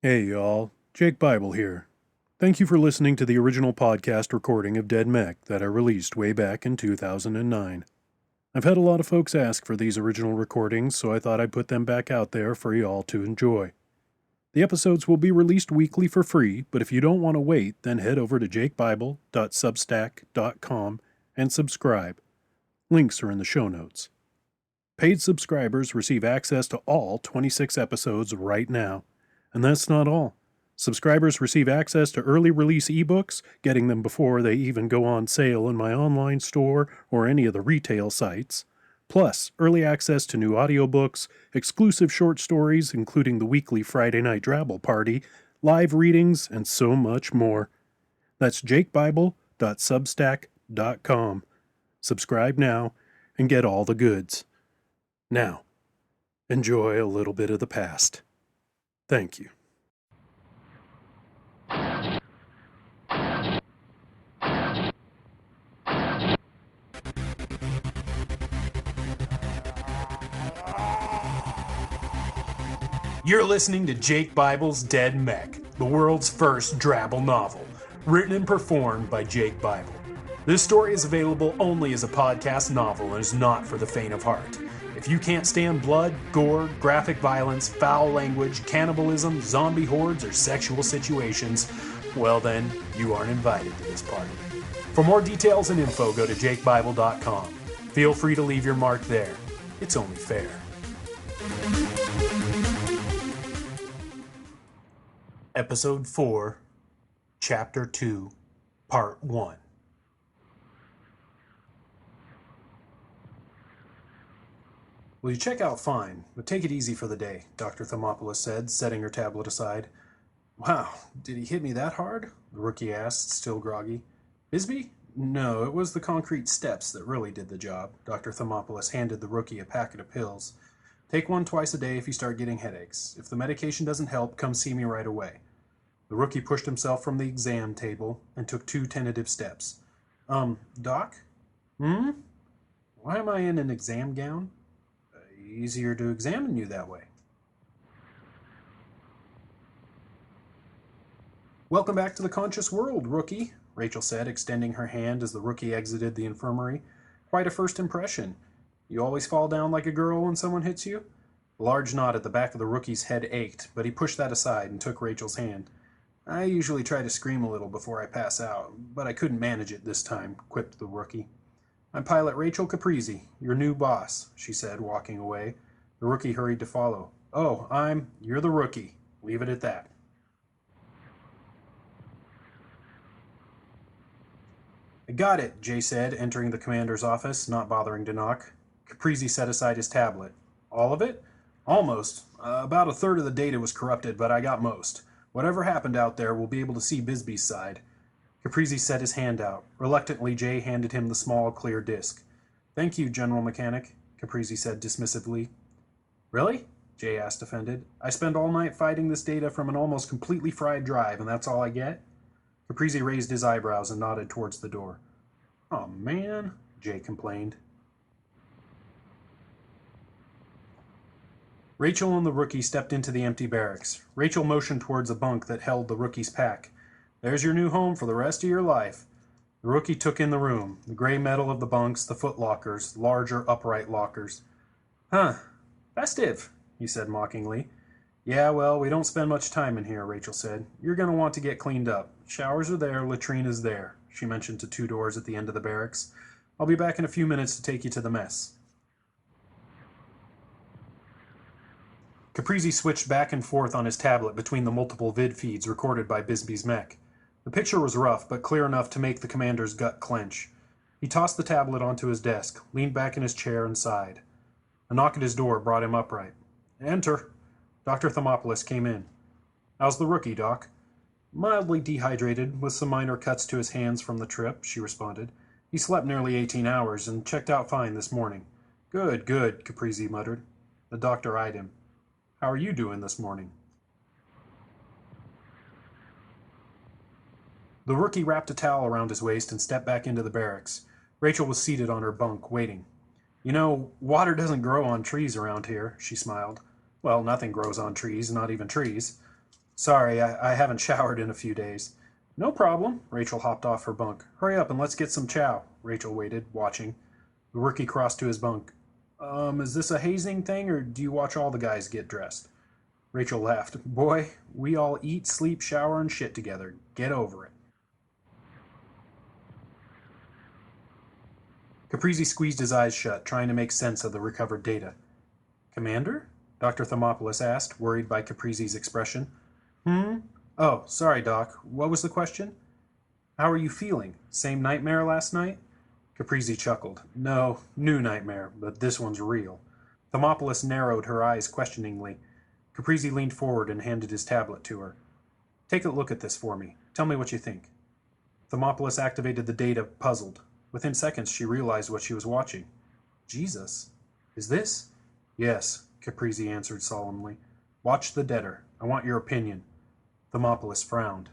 Hey y'all, Jake Bible here. Thank you for listening to the original podcast recording of Dead Mech that I released way back in 2009. I've had a lot of folks ask for these original recordings, so I thought I'd put them back out there for y'all to enjoy. The episodes will be released weekly for free, but if you don't want to wait, then head over to jakebible.substack.com and subscribe. Links are in the show notes. Paid subscribers receive access to all 26 episodes right now. And that's not all. Subscribers receive access to early release ebooks, getting them before they even go on sale in my online store or any of the retail sites. Plus, early access to new audiobooks, exclusive short stories, including the weekly Friday Night Drabble Party, live readings, and so much more. That's jakebible.substack.com. Subscribe now and get all the goods. Now, enjoy a little bit of the past. Thank you. You're listening to Jake Bible's Dead Mech, the world's first Drabble novel, written and performed by Jake Bible. This story is available only as a podcast novel and is not for the faint of heart. If you can't stand blood, gore, graphic violence, foul language, cannibalism, zombie hordes, or sexual situations, well then, you aren't invited to this party. For more details and info, go to jakebible.com. Feel free to leave your mark there. It's only fair. Episode 4, Chapter 2, Part 1. "Well, you check out fine, but take it easy for the day," Dr. Thermopolis said, setting her tablet aside. "Wow, did he hit me that hard?" the rookie asked, still groggy. "Bisbee? No, it was the concrete steps that really did the job." Dr. Thermopolis handed the rookie a packet of pills. "Take one twice a day if you start getting headaches. If the medication doesn't help, come see me right away." The rookie pushed himself from the exam table and took 2 tentative steps. Doc? Why am I in an exam gown?" "Easier to examine you that way." "Welcome back to the conscious world, rookie," Rachel said, extending her hand as the rookie exited the infirmary. "Quite a first impression. You always fall down like a girl when someone hits you?" A large knot at the back of the rookie's head ached, but he pushed that aside and took Rachel's hand. "I usually try to scream a little before I pass out, but I couldn't manage it this time," quipped the rookie. "I'm Pilot Rachel Caprese, your new boss," she said, walking away. The rookie hurried to follow. "Oh, you're the rookie. Leave it at that." "I got it," Jay said, entering the commander's office, not bothering to knock. Caprese set aside his tablet. "All of it?" "Almost. About a third of the data was corrupted, but I got most. Whatever happened out there, we'll be able to see Bisbee's side." Caprese set his hand out. Reluctantly, Jay handed him the small, clear disc. "Thank you, General Mechanic," Caprese said dismissively. "Really?" Jay asked, offended. "I spend all night fighting this data from an almost completely fried drive, and that's all I get?" Caprese raised his eyebrows and nodded towards the door. "Oh, man," Jay complained. Rachel and the rookie stepped into the empty barracks. Rachel motioned towards a bunk that held the rookie's pack. "There's your new home for the rest of your life." The rookie took in the room, the gray metal of the bunks, the foot lockers, larger upright lockers. "Huh, festive," he said mockingly. "Yeah, well, we don't spend much time in here," Rachel said. "You're going to want to get cleaned up. Showers are there, latrine is there," she mentioned to 2 doors at the end of the barracks. "I'll be back in a few minutes to take you to the mess." Caprese switched back and forth on his tablet between the multiple vid feeds recorded by Bisbee's mech. The picture was rough, but clear enough to make the commander's gut clench. He tossed the tablet onto his desk, leaned back in his chair, and sighed. A knock at his door brought him upright. "Enter." Dr. Thermopolis came in. "How's the rookie, Doc?" "Mildly dehydrated, with some minor cuts to his hands from the trip," she responded. "He slept nearly 18 hours and checked out fine this morning." Good, Caprese muttered. The doctor eyed him. "How are you doing this morning?" The rookie wrapped a towel around his waist and stepped back into the barracks. Rachel was seated on her bunk, waiting. "You know, water doesn't grow on trees around here," she smiled. "Well, nothing grows on trees, not even trees." Sorry, I haven't showered in a few days. No problem. Rachel hopped off her bunk. Hurry up and let's get some chow. Rachel waited, watching. The rookie crossed to his bunk. Is this a hazing thing, or do you watch all the guys get dressed? Rachel laughed. Boy, we all eat, sleep, shower, and shit together. Get over it. Caprizi squeezed his eyes shut, trying to make sense of the recovered data. Commander? Dr. Thermopolis asked, worried by Caprizi's expression. Oh, sorry, Doc. What was the question? How are you feeling? Same nightmare last night? Caprizi chuckled. No, new nightmare, but this one's real. Thermopolis narrowed her eyes questioningly. Caprizi leaned forward and handed his tablet to her. Take a look at this for me. Tell me what you think. Thermopolis activated the data, puzzled. Within seconds, she realized what she was watching. Jesus. Is this? Yes, Caprizi answered solemnly. Watch the debtor. I want your opinion. Thermopolis frowned.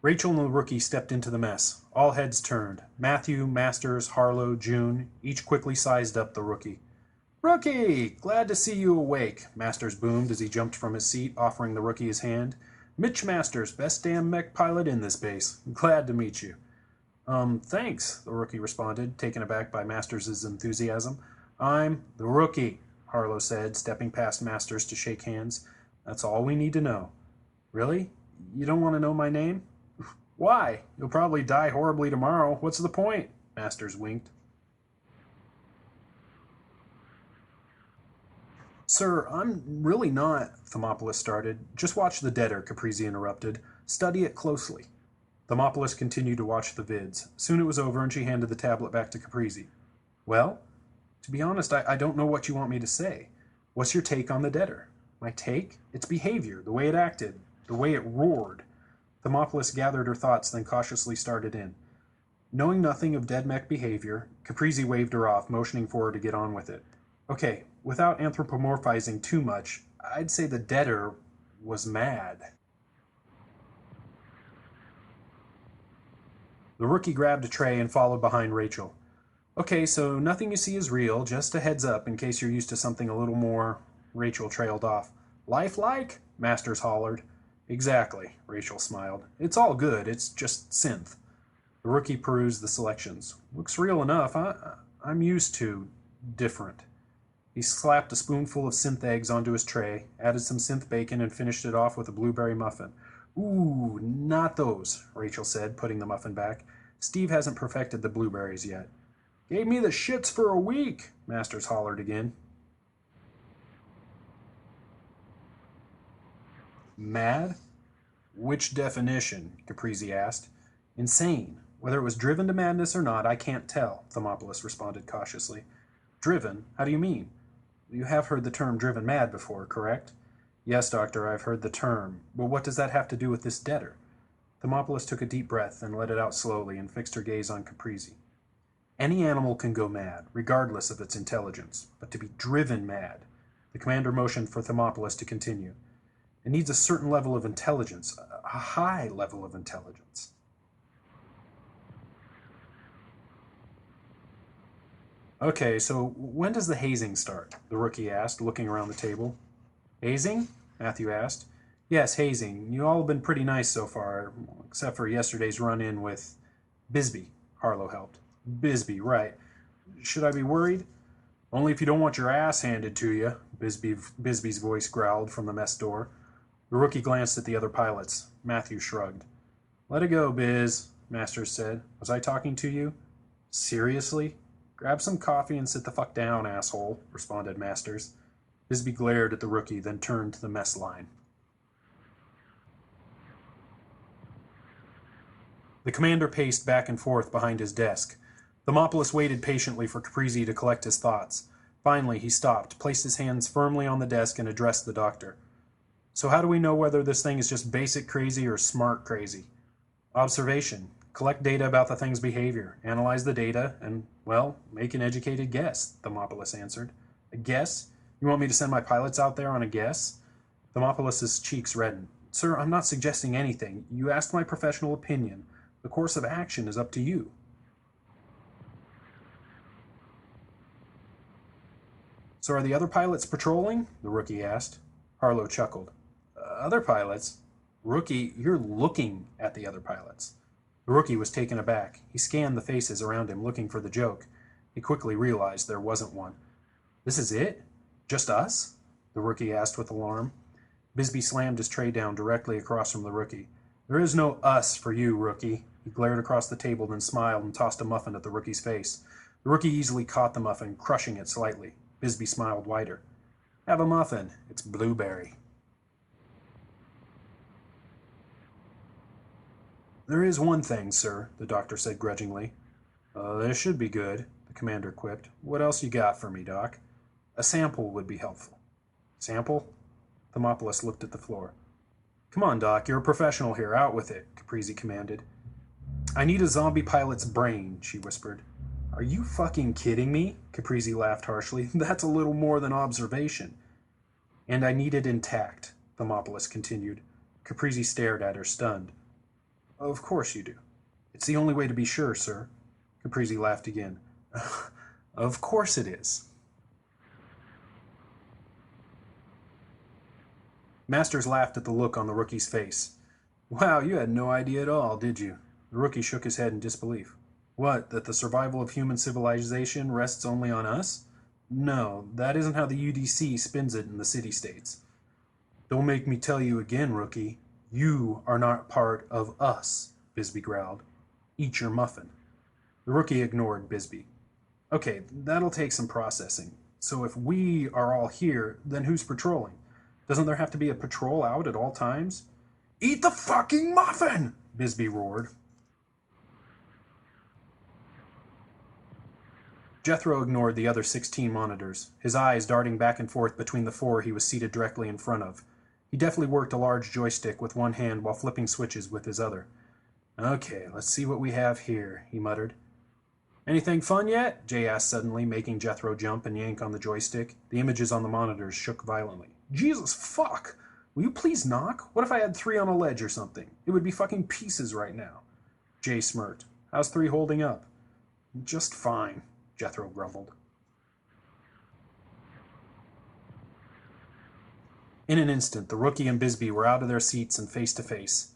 Rachel and the rookie stepped into the mess. All heads turned. Matthew, Masters, Harlow, June, each quickly sized up the rookie. Rookie! Glad to see you awake, Masters boomed as he jumped from his seat, offering the rookie his hand. Mitch Masters, best damn mech pilot in this base. Glad to meet you. Thanks, the rookie responded, taken aback by Masters' enthusiasm. I'm the rookie, Harlow said, stepping past Masters to shake hands. That's all we need to know. Really? You don't want to know my name? Why? You'll probably die horribly tomorrow. What's the point? Masters winked. Sir, I'm really not, Thermopolis started. Just watch the debtor, Caprizi interrupted. Study it closely. Thermopolis continued to watch the vids. Soon it was over and she handed the tablet back to Caprizi. Well, to be honest, I don't know what you want me to say. What's your take on the debtor? My take? Its behavior, the way it acted, the way it roared. Thermopolis gathered her thoughts, then cautiously started in. Knowing nothing of dead mech behavior, Caprizi waved her off, motioning for her to get on with it. Okay, without anthropomorphizing too much, I'd say the debtor was mad. The rookie grabbed a tray and followed behind Rachel. Okay, so nothing you see is real, just a heads up in case you're used to something a little more. Rachel trailed off. Lifelike? Masters hollered. Exactly, Rachel smiled. It's all good, it's just synth. The rookie perused the selections. Looks real enough. I'm used to different. He slapped a spoonful of synth eggs onto his tray, added some synth bacon, and finished it off with a blueberry muffin. Ooh, not those, Rachel said, putting the muffin back. Steve hasn't perfected the blueberries yet. Gave me the shits for a week, Masters hollered again. Mad? Which definition? Caprizi asked. Insane. Whether it was driven to madness or not, I can't tell, Thermopolis responded cautiously. Driven? How do you mean? You have heard the term driven mad before, correct? Yes, Doctor, I've heard the term. But what does that have to do with this debtor? Thermopolis took a deep breath, then let it out slowly and fixed her gaze on Caprizi. Any animal can go mad, regardless of its intelligence, but to be driven mad. The commander motioned for Thermopolis to continue. It needs a certain level of intelligence, a high level of intelligence. Okay, so when does the hazing start? The rookie asked, looking around the table. Hazing? Matthew asked. Yes, hazing. You all have been pretty nice so far, except for yesterday's run-in with Bisbee. Harlow helped. Bisbee, right. Should I be worried? Only if you don't want your ass handed to you, Bisbee's voice growled from the mess door. The rookie glanced at the other pilots. Matthew shrugged. Let it go, Biz, Masters said. Was I talking to you? Seriously? Grab some coffee and sit the fuck down, asshole, responded Masters. Bisbee glared at the rookie, then turned to the mess line. The commander paced back and forth behind his desk. Thermopolis waited patiently for Caprizi to collect his thoughts. Finally, he stopped, placed his hands firmly on the desk, and addressed the doctor. So how do we know whether this thing is just basic crazy or smart crazy? Observation. Collect data about the thing's behavior, analyze the data, and, well, make an educated guess, Thermopolis answered. A guess? You want me to send my pilots out there on a guess? Thermopolis' cheeks reddened. Sir, I'm not suggesting anything. You asked my professional opinion. The course of action is up to you. So are the other pilots patrolling? The rookie asked. Harlow chuckled. Other pilots? Rookie, you're looking at the other pilots. The rookie was taken aback. He scanned the faces around him, looking for the joke. He quickly realized there wasn't one. This is it? Just us? The rookie asked with alarm. Bisbee slammed his tray down directly across from the rookie. There is no us for you, rookie. He glared across the table, then smiled and tossed a muffin at the rookie's face. The rookie easily caught the muffin, crushing it slightly. Bisbee smiled wider. Have a muffin. It's blueberry. There is one thing, sir, the doctor said grudgingly. This should be good, the commander quipped. What else you got for me, Doc? A sample would be helpful. Sample? Thermopolis looked at the floor. Come on, Doc, you're a professional here. Out with it, Caprizi commanded. I need a zombie pilot's brain, she whispered. Are you fucking kidding me? Caprizi laughed harshly. That's a little more than observation. And I need it intact, Thermopolis continued. Caprizi stared at her, stunned. Of course you do. It's the only way to be sure, sir. Caprizi laughed again. Of course it is. Masters laughed at the look on the rookie's face. Wow, you had no idea at all, did you? The rookie shook his head in disbelief. What, that the survival of human civilization rests only on us? No, that isn't how the UDC spins it in the city-states. Don't make me tell you again, rookie. You are not part of us, Bisbee growled. Eat your muffin. The rookie ignored Bisbee. Okay, that'll take some processing. So if we are all here, then who's patrolling? Doesn't there have to be a patrol out at all times? Eat the fucking muffin! Bisbee roared. Jethro ignored the other 16 monitors, his eyes darting back and forth between the 4 he was seated directly in front of. He deftly worked a large joystick with one hand while flipping switches with his other. Okay, let's see what we have here, he muttered. Anything fun yet? Jay asked suddenly, making Jethro jump and yank on the joystick. The images on the monitors shook violently. Jesus fuck! Will you please knock? What if I had 3 on a ledge or something? It would be fucking pieces right now. Jay smirked. How's 3 holding up? Just fine, Jethro grumbled. In an instant, the rookie and Bisbee were out of their seats and face to face.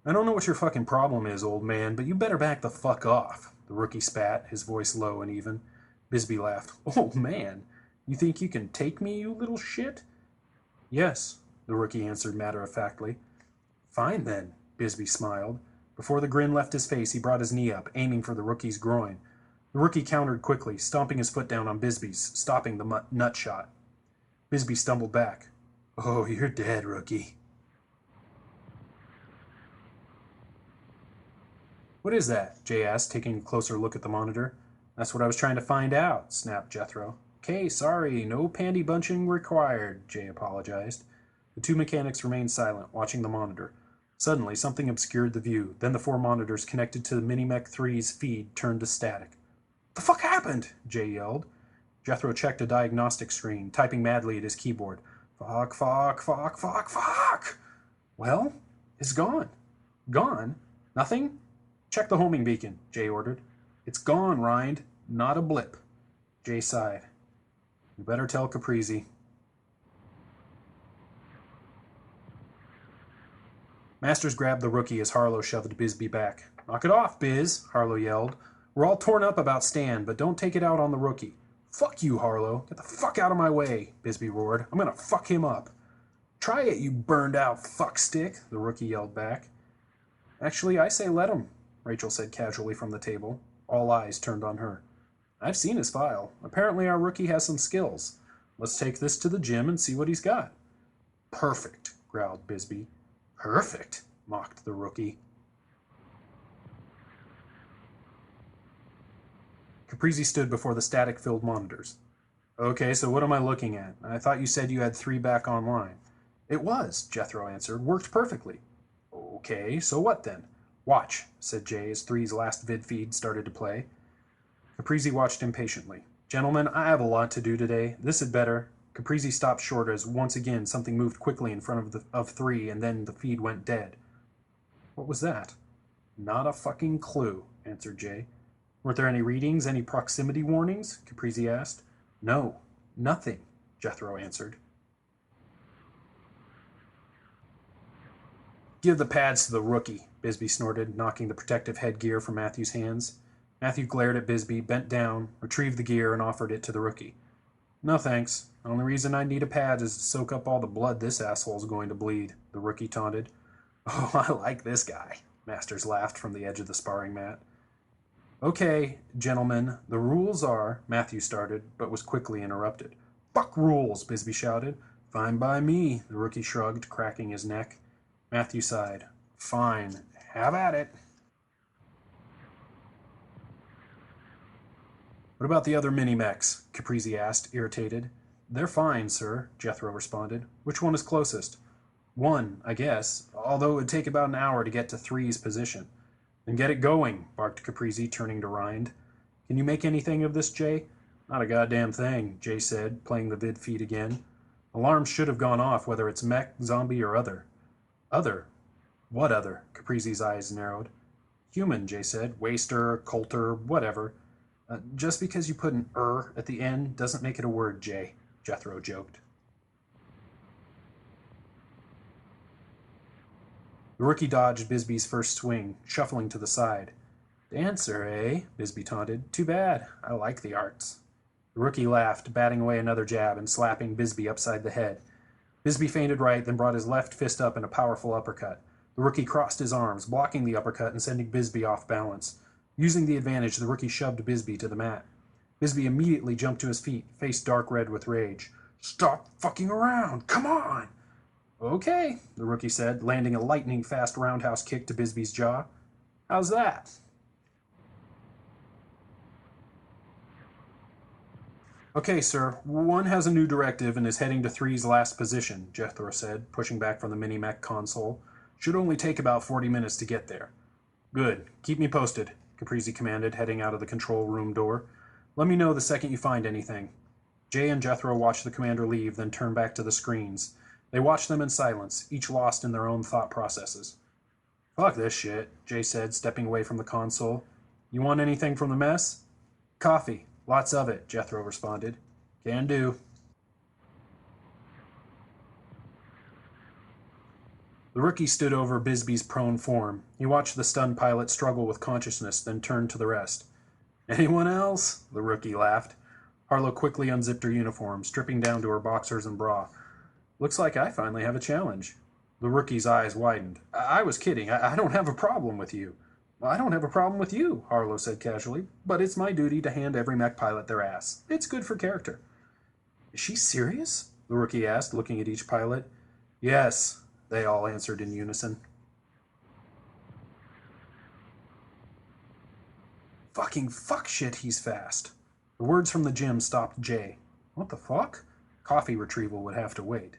I don't know what your fucking problem is, old man, but you better back the fuck off, the rookie spat, his voice low and even. Bisbee laughed. Old man? You think you can take me, you little shit? Yes, the rookie answered matter-of-factly. Fine then, Bisbee smiled. Before the grin left his face, he brought his knee up, aiming for the rookie's groin. The rookie countered quickly, stomping his foot down on Bisbee's, stopping the nut shot. Bisbee stumbled back. Oh, you're dead, rookie. What is that? Jay asked, taking a closer look at the monitor. That's what I was trying to find out, snapped Jethro. Okay, sorry, no panty bunching required, Jay apologized. The 2 mechanics remained silent, watching the monitor. Suddenly, something obscured the view. Then the 4 monitors connected to the Mini-Mech 3's feed turned to static. The fuck happened? Jay yelled. Jethro checked a diagnostic screen, typing madly at his keyboard. Fuck, fuck, fuck, fuck, fuck! Well, it's gone. Gone? Nothing? Check the homing beacon, Jay ordered. It's gone, Rind. Not a blip. Jay sighed. You better tell Caprizi. Masters grabbed the rookie as Harlow shoved Bisbee back. Knock it off, Biz, Harlow yelled. We're all torn up about Stan, but don't take it out on the rookie. Fuck you, Harlow. Get the fuck out of my way, Bisbee roared. I'm gonna fuck him up. Try it, you burned-out fuckstick, the rookie yelled back. Actually, I say let him, Rachel said casually from the table. All eyes turned on her. I've seen his file. Apparently our rookie has some skills. Let's take this to the gym and see what he's got. Perfect, growled Bisbee. Perfect, mocked the rookie. Caprizi stood before the static-filled monitors. Okay, so what am I looking at? I thought you said you had 3 back online. It was, Jethro answered. Worked perfectly. Okay, so what then? Watch, said Jay as 3's last vid feed started to play. Caprizi watched impatiently. Gentlemen, I have a lot to do today. This had better. Caprizi stopped short as once again something moved quickly in front of 3 and then the feed went dead. What was that? Not a fucking clue, answered Jay. Weren't there any readings, any proximity warnings? Caprizi asked. No, Nothing, Jethro answered. Give the pads to the rookie, Bisbee snorted, knocking the protective headgear from Matthew's hands. Matthew glared at Bisbee, bent down, retrieved the gear, and offered it to the rookie. No thanks. The only reason I need a pad is to soak up all the blood this asshole's going to bleed, the rookie taunted. Oh, I like this guy, Masters laughed from the edge of the sparring mat. Okay, gentlemen, the rules are, Matthew started, but was quickly interrupted. Fuck rules, Bisbee shouted. Fine by me, the rookie shrugged, cracking his neck. Matthew sighed. Fine. Have at it. What about the other mini-mechs? Caprizi asked, irritated. They're fine, sir, Jethro responded. Which one is closest? One, I guess, although it would take about an hour to get to Three's position. Then get it going, barked Caprizi, turning to Rind. Can you make anything of this, Jay? Not a goddamn thing, Jay said, playing the vid feed again. Alarms should have gone off, whether it's mech, zombie, or other. Other? What other? Caprizi's eyes narrowed. Human, Jay said. Waster, Coulter, whatever. Just because you put an at the end doesn't make it a word, Jay, Jethro joked. The rookie dodged Bisbee's first swing, shuffling to the side. Dancer, eh? Bisbee taunted. Too bad. I like the arts. The rookie laughed, batting away another jab and slapping Bisbee upside the head. Bisbee feinted right, then brought his left fist up in a powerful uppercut. The rookie crossed his arms, blocking the uppercut and sending Bisbee off balance. Using the advantage, the rookie shoved Bisbee to the mat. Bisbee immediately jumped to his feet, face dark red with rage. Stop fucking around! Come on! Okay, the rookie said, landing a lightning-fast roundhouse kick to Bisbee's jaw. How's that? Okay, sir. One has a new directive and is heading to Three's last position, Jethro said, pushing back from the mini-mech console. Should only take about 40 minutes to get there. Good. Keep me posted, Caprizi commanded, heading out of the control room door. Let me know the second you find anything. Jay and Jethro watched the commander leave, then turn back to the screens. They watched them in silence, each lost in their own thought processes. Fuck this shit, Jay said, stepping away from the console. You want anything from the mess? Coffee. Lots of it, Jethro responded. Can do. The rookie stood over Bisbee's prone form. He watched the stunned pilot struggle with consciousness, then turned to the rest. Anyone else? The rookie laughed. Harlow quickly unzipped her uniform, stripping down to her boxers and bra. Looks like I finally have a challenge. The rookie's eyes widened. I was kidding. I don't have a problem with you. I don't have a problem with you, Harlow said casually, but it's my duty to hand every mech pilot their ass. It's good for character. Is she serious? The rookie asked, looking at each pilot. Yes, they all answered in unison. Fucking fuck shit, he's fast. The words from the gym stopped Jay. What the fuck? Coffee retrieval would have to wait.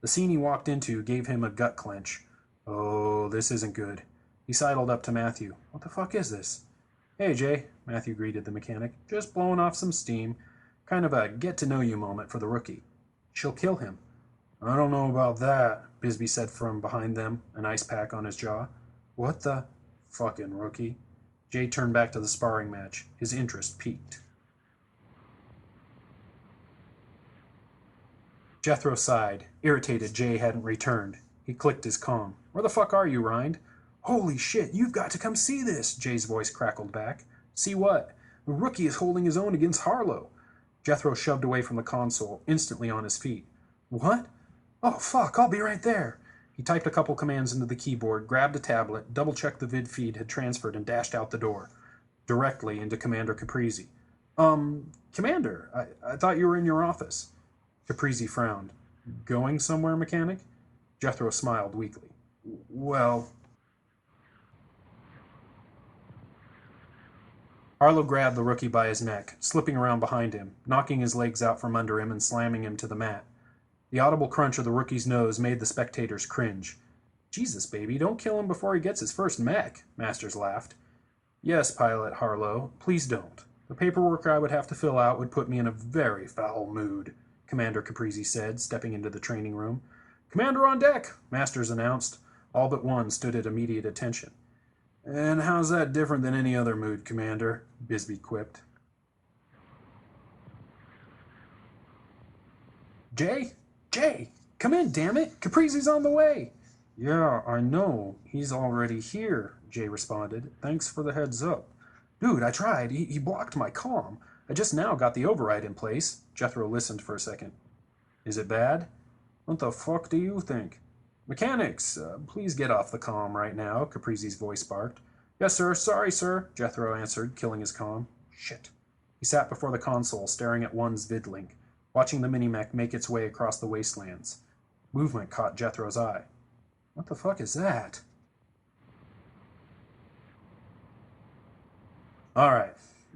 The scene he walked into gave him a gut clench. Oh, this isn't good. He sidled up to Matthew. What the fuck is this? Hey, Jay, Matthew greeted the mechanic. Just blowing off some steam. Kind of a get-to-know-you moment for the rookie. She'll kill him. I don't know about that, Bisbee said from behind them, an ice pack on his jaw. What the? Fucking rookie. Jay turned back to the sparring match. His interest peaked. Jethro sighed, irritated Jay hadn't returned. He clicked his comm. Where the fuck are you, Rind? Holy shit, you've got to come see this, Jay's voice crackled back. See what? The rookie is holding his own against Harlow. Jethro shoved away from the console, instantly on his feet. What? Oh, fuck, I'll be right there. He typed a couple commands into the keyboard, grabbed a tablet, double-checked the vid feed had transferred, and dashed out the door, directly into Commander Caprizi. Commander, I thought you were in your office. Caprizi frowned. Going somewhere, mechanic? Jethro smiled weakly. Well... Harlow grabbed the rookie by his neck, slipping around behind him, knocking his legs out from under him and slamming him to the mat. The audible crunch of the rookie's nose made the spectators cringe. Jesus, baby, don't kill him before he gets his first mech, Masters laughed. Yes, Pilot Harlow, please don't. The paperwork I would have to fill out would put me in a very foul mood, Commander Caprizi said, stepping into the training room. Commander on deck, Masters announced. All but one stood at immediate attention. And how's that different than any other mood, Commander? Bisbee quipped. Jay? Jay! Come in, damn it! Caprizi's on the way! Yeah, I know. He's already here, Jay responded. Thanks for the heads up. Dude, I tried. He blocked my comm. I just now got the override in place. Jethro listened for a second. Is it bad? What the fuck do you think? Mechanics, please get off the comm right now, Caprizi's voice barked. Yes, sir. Sorry, sir, Jethro answered, killing his comm. Shit. He sat before the console, staring at one's vidlink, watching the Minimech make its way across the wastelands. Movement caught Jethro's eye. What the fuck is that? Alright.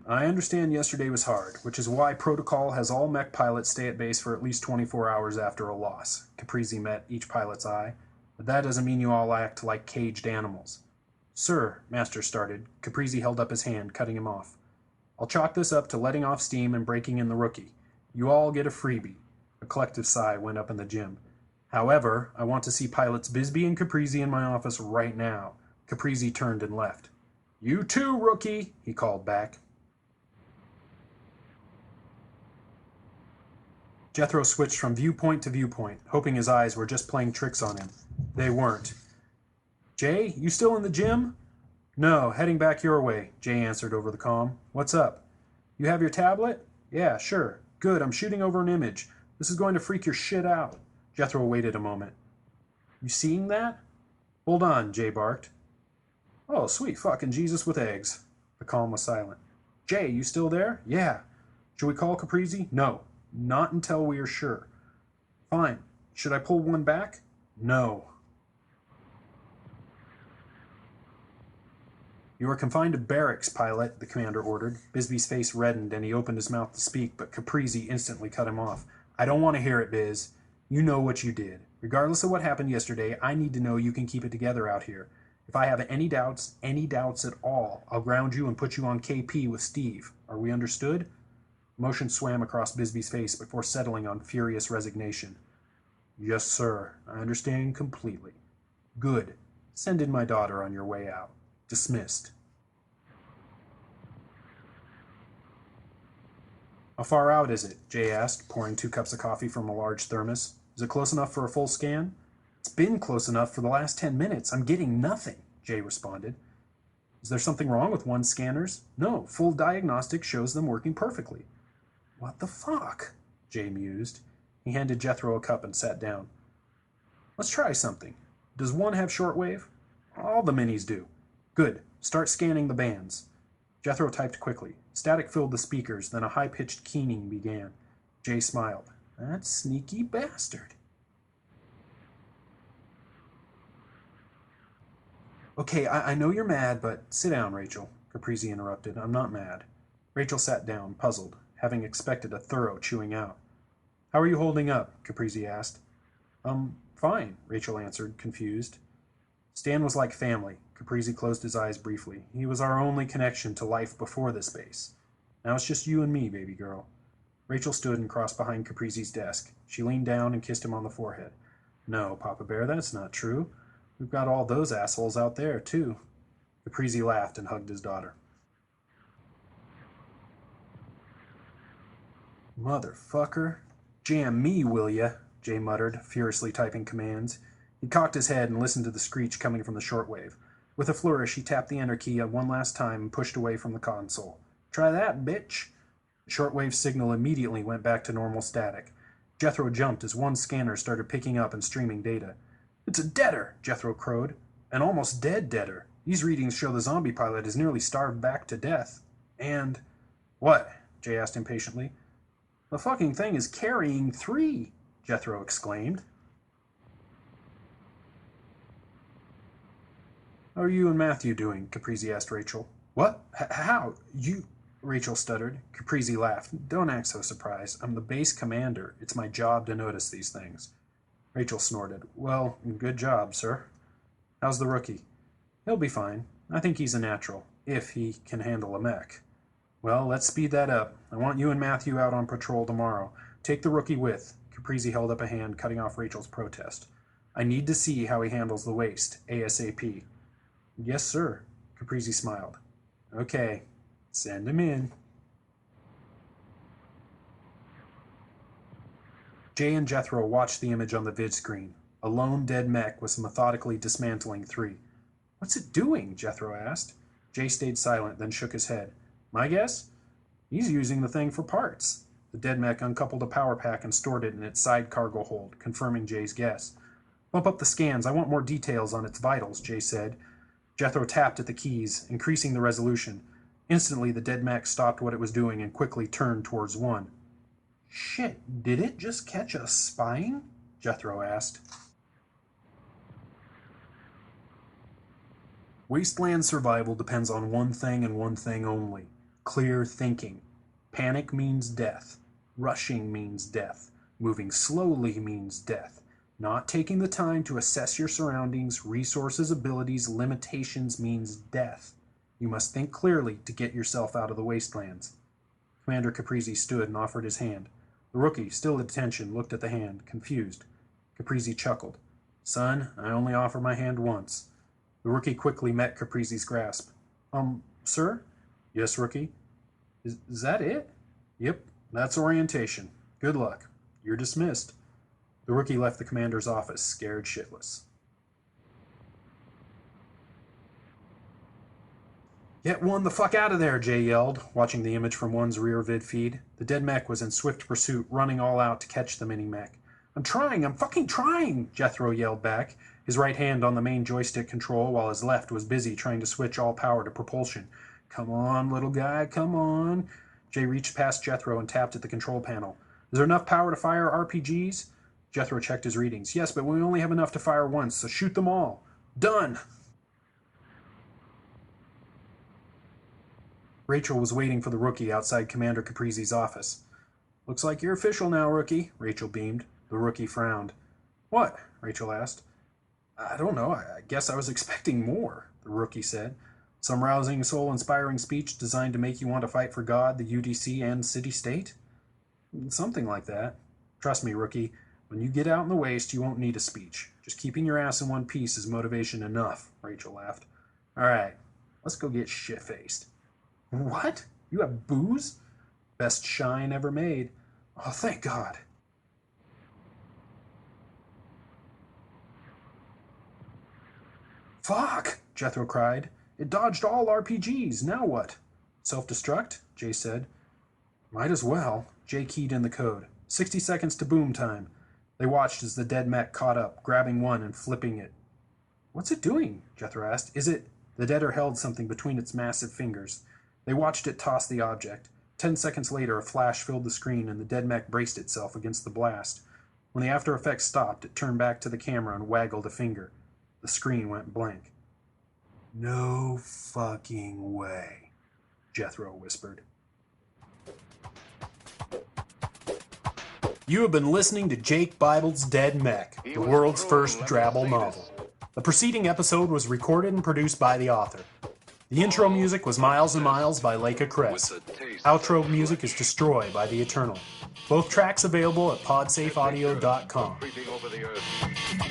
I understand yesterday was hard, which is why Protocol has all mech pilots stay at base for at least 24 hours after a loss. Caprizi met each pilot's eye. But that doesn't mean you all act like caged animals. Sir, Master started. Caprizi held up his hand, cutting him off. I'll chalk this up to letting off steam and breaking in the rookie. You all get a freebie. A collective sigh went up in the gym. However, I want to see pilots Bisbee and Caprizi in my office right now. Caprizi turned and left. You too, rookie, he called back. Jethro switched from viewpoint to viewpoint, hoping his eyes were just playing tricks on him. They weren't. Jay, you still in the gym? No, heading back your way, Jay answered over the comm. What's up? You have your tablet? Yeah, sure. Good, I'm shooting over an image. This is going to freak your shit out. Jethro waited a moment. You seeing that? Hold on, Jay barked. Oh, sweet fucking Jesus with eggs. The comm was silent. Jay, you still there? Yeah. Should we call Caprizi? No. Not until we are sure. Fine. Should I pull one back? No. You are confined to barracks, pilot, the commander ordered. Bisbee's face reddened and he opened his mouth to speak, but Caprizi instantly cut him off. I don't want to hear it, Biz. You know what you did. Regardless of what happened yesterday, I need to know you can keep it together out here. If I have any doubts at all, I'll ground you and put you on KP with Steve. Are we understood? Emotion swam across Bisbee's face before settling on furious resignation. Yes, sir. I understand completely. Good. Send in my daughter on your way out. Dismissed. How far out is it? Jay asked, pouring 2 cups of coffee from a large thermos. Is it close enough for a full scan? It's been close enough for the last 10 minutes. I'm getting nothing, Jay responded. Is there something wrong with one's scanners? No, full diagnostic shows them working perfectly. What the fuck? Jay mused. He handed Jethro a cup and sat down. Let's try something. Does one have shortwave? All the minis do. Good. Start scanning the bands. Jethro typed quickly. Static filled the speakers, then a high-pitched keening began. Jay smiled. That sneaky bastard. Okay, I know you're mad, but sit down, Rachel, Caprizi interrupted. I'm not mad. Rachel sat down, puzzled, having expected a thorough chewing out. How are you holding up? Caprizi asked. Fine, Rachel answered, confused. Stan was like family. Caprizi closed his eyes briefly. He was our only connection to life before this base. Now it's just you and me, baby girl. Rachel stood and crossed behind Caprizi's desk. She leaned down and kissed him on the forehead. No, Papa Bear, that's not true. We've got all those assholes out there, too. Caprizi laughed and hugged his daughter. Motherfucker. Jam me, will ya? Jay muttered, furiously typing commands. He cocked his head and listened to the screech coming from the shortwave. With a flourish, he tapped the enter key one last time and pushed away from the console. Try that, bitch. The shortwave signal immediately went back to normal static. Jethro jumped as one scanner started picking up and streaming data. It's a deader, Jethro crowed. An almost dead deader. These readings show the zombie pilot is nearly starved back to death. And... What? Jay asked impatiently. The fucking thing is carrying 3, Jethro exclaimed. How are you and Matthew doing? Caprizi asked Rachel. What? How? You... Rachel stuttered. Caprizi laughed. Don't act so surprised. I'm the base commander. It's my job to notice these things. Rachel snorted. Well, good job, sir. How's the rookie? He'll be fine. I think he's a natural, if he can handle a mech. Well, let's speed that up. I want you and Matthew out on patrol tomorrow. Take the rookie with. Caprizi held up a hand, cutting off Rachel's protest. I need to see how he handles the waste, ASAP. Yes, sir. Caprizi smiled. Okay, send him in. Jay and Jethro watched the image on the vid screen. A lone dead mech was methodically dismantling 3. What's it doing? Jethro asked. Jay stayed silent, then shook his head. My guess? He's using the thing for parts. The dead mech uncoupled a power pack and stored it in its side cargo hold, confirming Jay's guess. Bump up the scans. I want more details on its vitals, Jay said. Jethro tapped at the keys, increasing the resolution. Instantly, the dead mech stopped what it was doing and quickly turned towards 1. Shit, did it just catch a spine? Jethro asked. Wasteland survival depends on one thing and one thing only: clear thinking. Panic means death. Rushing means death. Moving slowly means death. Not taking the time to assess your surroundings, resources, abilities, limitations means death. You must think clearly to get yourself out of the wastelands. Commander Caprizi stood and offered his hand. The rookie, still at attention, looked at the hand, confused. Caprizi chuckled. Son, I only offer my hand once. The rookie quickly met Caprizi's grasp. Sir? Yes, rookie. Is that it? Yep, that's orientation. Good luck. You're dismissed. The rookie left the commander's office, scared shitless. Get one the fuck out of there, Jay yelled, watching the image from one's rear vid feed. The dead mech was in swift pursuit, running all out to catch the mini-mech. I'm fucking trying, Jethro yelled back, his right hand on the main joystick control while his left was busy trying to switch all power to propulsion. Come on, little guy, come on. Jay reached past Jethro and tapped at the control panel. Is there enough power to fire RPGs? Jethro checked his readings. Yes, but we only have enough to fire once, so shoot them all. Done! Rachel was waiting for the rookie outside Commander Caprizi's office. Looks like you're official now, rookie, Rachel beamed. The rookie frowned. What? Rachel asked. I don't know. I guess I was expecting more, the rookie said. Some rousing, soul-inspiring speech designed to make you want to fight for God, the UDC, and city-state? Something like that. Trust me, rookie, when you get out in the waste, you won't need a speech. Just keeping your ass in one piece is motivation enough, Rachel laughed. All right, let's go get shit-faced. What? You have booze? Best shine ever made. Oh, thank God. Fuck, Jethro cried. It dodged all RPGs. Now what? Self-destruct? Jay said. Might as well. Jay keyed in the code. 60 seconds to boom time. They watched as the dead mech caught up, grabbing one and flipping it. What's it doing? Jethro asked. Is it... The deader held something between its massive fingers. They watched it toss the object. 10 seconds later, a flash filled the screen and the dead mech braced itself against the blast. When the after effects stopped, it turned back to the camera and waggled a finger. The screen went blank. No fucking way, Jethro whispered. You have been listening to Jake Bible's Dead Mech, the world's first Drabble novel. The preceding episode was recorded and produced by the author. The intro music was Miles and Miles by Leica Crest. Outro music is Destroy by The Eternal. Both tracks available at podsafeaudio.com.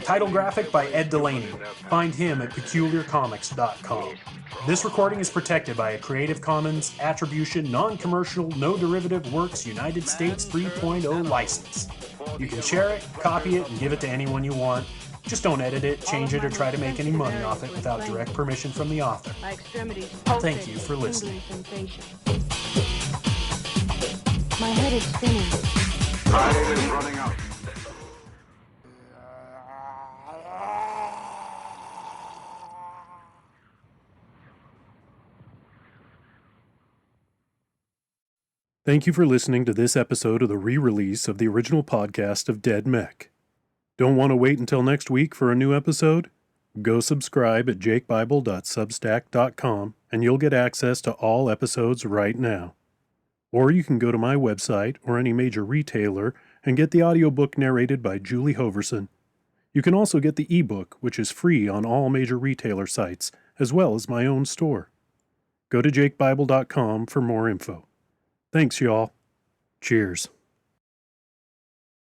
Title graphic by Ed Delaney. Find him at peculiarcomics.com. This recording is protected by a Creative Commons Attribution Non-Commercial No Derivative Works United States 3.0 license. You can share it, copy it, and give it to anyone you want. Just don't edit it, change it, or try to make any money off it without direct permission from the author. Thank you for listening. My head is spinning. Time is running out. Thank you for listening to this episode of the re-release of the original podcast of Dead Mech. Don't want to wait until next week for a new episode? Go subscribe at jakebible.substack.com and you'll get access to all episodes right now. Or you can go to my website or any major retailer and get the audiobook narrated by Julie Hoverson. You can also get the ebook, which is free on all major retailer sites, as well as my own store. Go to jakebible.com for more info. Thanks, y'all. Cheers.